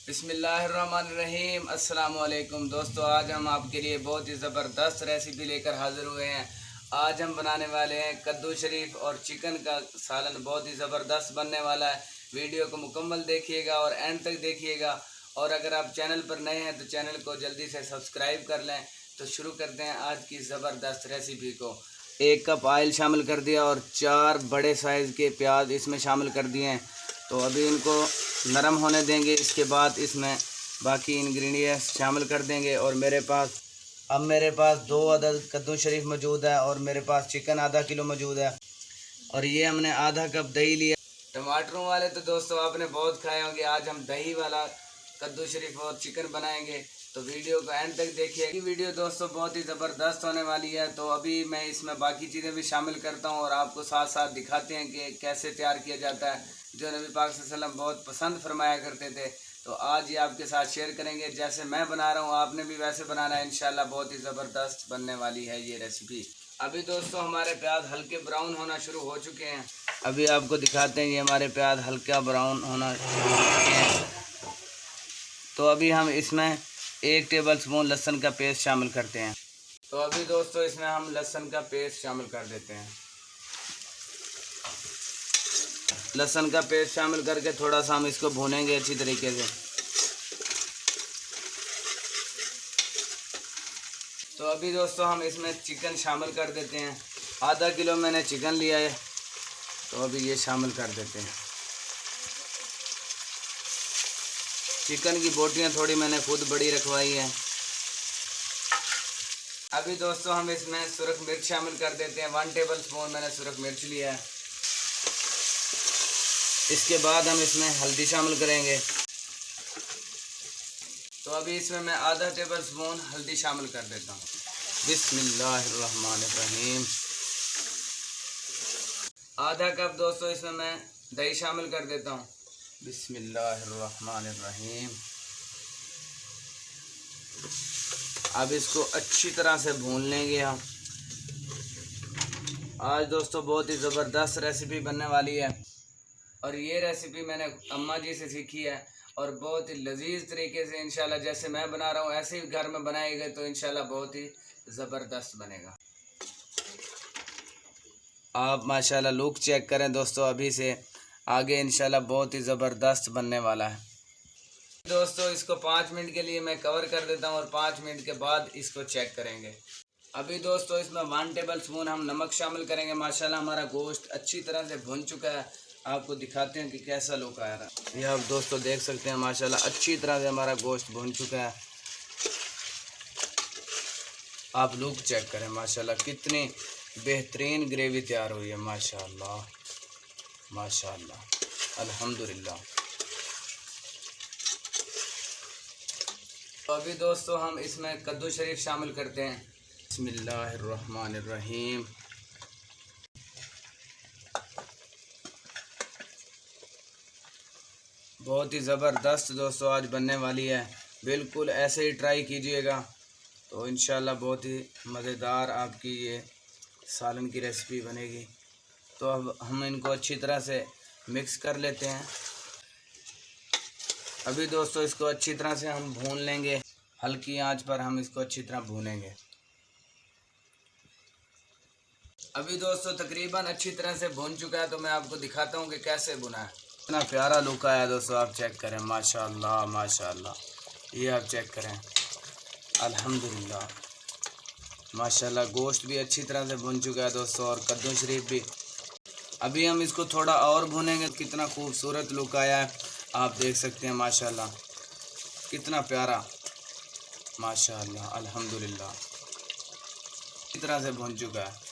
बिस्मिल्लाहिर्रहमानिर्रहीम। अस्सलाम वालेकुम दोस्तों, आज हम आपके लिए बहुत ही ज़बरदस्त रेसिपी लेकर हाज़िर हुए हैं। आज हम बनाने वाले हैं कद्दू शरीफ और चिकन का सालन। बहुत ही ज़बरदस्त बनने वाला है। वीडियो को मुकम्मल देखिएगा और एंड तक देखिएगा। और अगर आप चैनल पर नए हैं तो चैनल को जल्दी से सब्सक्राइब कर लें। तो शुरू करते हैं आज की ज़बरदस्त रेसिपी को। 1 कप ऑयल शामिल कर दिया और 4 बड़े साइज़ के प्याज इसमें शामिल कर दिए हैं। तो अभी इनको नरम होने देंगे। इसके बाद इसमें बाकी इंग्रेडिएंट्स शामिल कर देंगे। और मेरे पास 2 अदद कद्दू शरीफ मौजूद है और मेरे पास चिकन आधा किलो मौजूद है। और ये हमने आधा कप दही लिया। टमाटरों वाले तो दोस्तों आपने बहुत खाए होंगे। आज हम दही वाला कद्दू शरीफ और चिकन बनाएंगे, तो वीडियो को एंड तक देखिए। ये वीडियो दोस्तों बहुत ही ज़बरदस्त होने वाली है। तो अभी मैं इसमें बाकी चीज़ें भी शामिल करता हूँ और आपको साथ साथ दिखाते हैं कि कैसे तैयार किया जाता है, जो नबी पाक सल्लल्लाहु अलैहि वसल्लम बहुत पसंद फरमाया करते थे। तो आज ये आपके साथ शेयर करेंगे। जैसे मैं बना रहा हूँ आपने भी वैसे बनाना है। इंशाल्लाह बहुत ही ज़बरदस्त बनने वाली है ये रेसिपी। अभी दोस्तों हमारे प्याज हल्के ब्राउन होना शुरू हो चुके हैं। अभी आपको दिखाते हैं, ये हमारे प्याज हल्का ब्राउन होना शुरू हो चुके हैं। तो अभी हम इसमें 1 टेबल स्पून लहसुन का पेस्ट शामिल करते हैं। तो अभी दोस्तों इसमें हम लहसुन का पेस्ट शामिल कर देते हैं। लहसुन का पेस्ट शामिल करके थोड़ा सा हम इसको भूनेंगे अच्छी तरीके से। तो अभी दोस्तों हम इसमें चिकन शामिल कर देते हैं। आधा किलो मैंने चिकन लिया है, तो अभी ये शामिल कर देते हैं। चिकन की बोटियां थोड़ी मैंने खुद बड़ी रखवाई है। अभी दोस्तों हम इसमें सुरख मिर्च शामिल कर देते हैं। 1 टेबल स्पून मैंने सुरख मिर्च लिया है। इसके बाद हम इसमें हल्दी शामिल करेंगे। तो अभी इसमें मैं आधा टेबल स्पून हल्दी शामिल कर देता हूँ। बिस्मिल्लाहिर्रहमानिर्रहीम। आधा कप दोस्तों इसमें मैं दही शामिल कर देता हूँ। बिस्मिल्लाहिर्रहमानिर्रहीम। अब इसको अच्छी तरह से भून लेंगे हम। आज दोस्तों बहुत ही ज़बरदस्त रेसिपी बनने वाली है और ये रेसिपी मैंने अम्मा जी से सीखी है और बहुत ही लजीज तरीके से इंशाल्लाह जैसे मैं बना रहा हूँ ऐसे ही घर में बनाएंगे तो इंशाल्लाह बहुत ही ज़बरदस्त बनेगा। आप माशाल्लाह लुक चेक करें दोस्तों, अभी से आगे इंशाल्लाह बहुत ही ज़बरदस्त बनने वाला है। दोस्तों इसको 5 मिनट के लिए मैं कवर कर देता हूँ और 5 मिनट के बाद इसको चेक करेंगे। अभी दोस्तों इसमें 1 टेबल स्पून हम नमक शामिल करेंगे। माशाल्लाह हमारा गोश्त अच्छी तरह से भुन चुका है। आपको दिखाते हैं कि कैसा लुक आ रहा है। ये आप दोस्तों देख सकते हैं, माशाल्लाह अच्छी तरह से हमारा गोश्त भुन चुका है। आप लुक चेक करें, माशाल्लाह कितनी बेहतरीन ग्रेवी तैयार हुई है। माशाल्लाह माशाल्लाह अल्हम्दुलिल्लाह। तो अभी दोस्तों हम इसमें कद्दू शरीफ शामिल करते हैं। बिस्मिल्लाहिर्रहमानिर्रहीम। बहुत ही ज़बरदस्त दोस्तों आज बनने वाली है। बिल्कुल ऐसे ही ट्राई कीजिएगा तो इंशाल्लाह बहुत ही मज़ेदार आपकी ये सालन की रेसिपी बनेगी। तो अब हम इनको अच्छी तरह से मिक्स कर लेते हैं। अभी दोस्तों इसको अच्छी तरह से हम भून लेंगे। हल्की आंच पर हम इसको अच्छी तरह भूनेंगे। अभी दोस्तों तकरीबन अच्छी तरह से भून चुका है। तो मैं आपको दिखाता हूँ कि कैसे भुना है। इतना प्यारा लुक आया दोस्तों, आप चेक करें। माशाल्लाह माशाल्लाह, ये आप चेक करें। अल्हम्दुलिल्लाह माशाल्लाह गोश्त भी अच्छी तरह से भुन चुका है दोस्तों और कद्दू शरीफ भी। अभी हम इसको थोड़ा और भुनेंगे। कितना खूबसूरत लुक आया है, आप देख सकते हैं। माशाल्लाह कितना प्यारा, माशाल्लाह अल्हम्दुलिल्लाह इस तरह से भुन चुका है।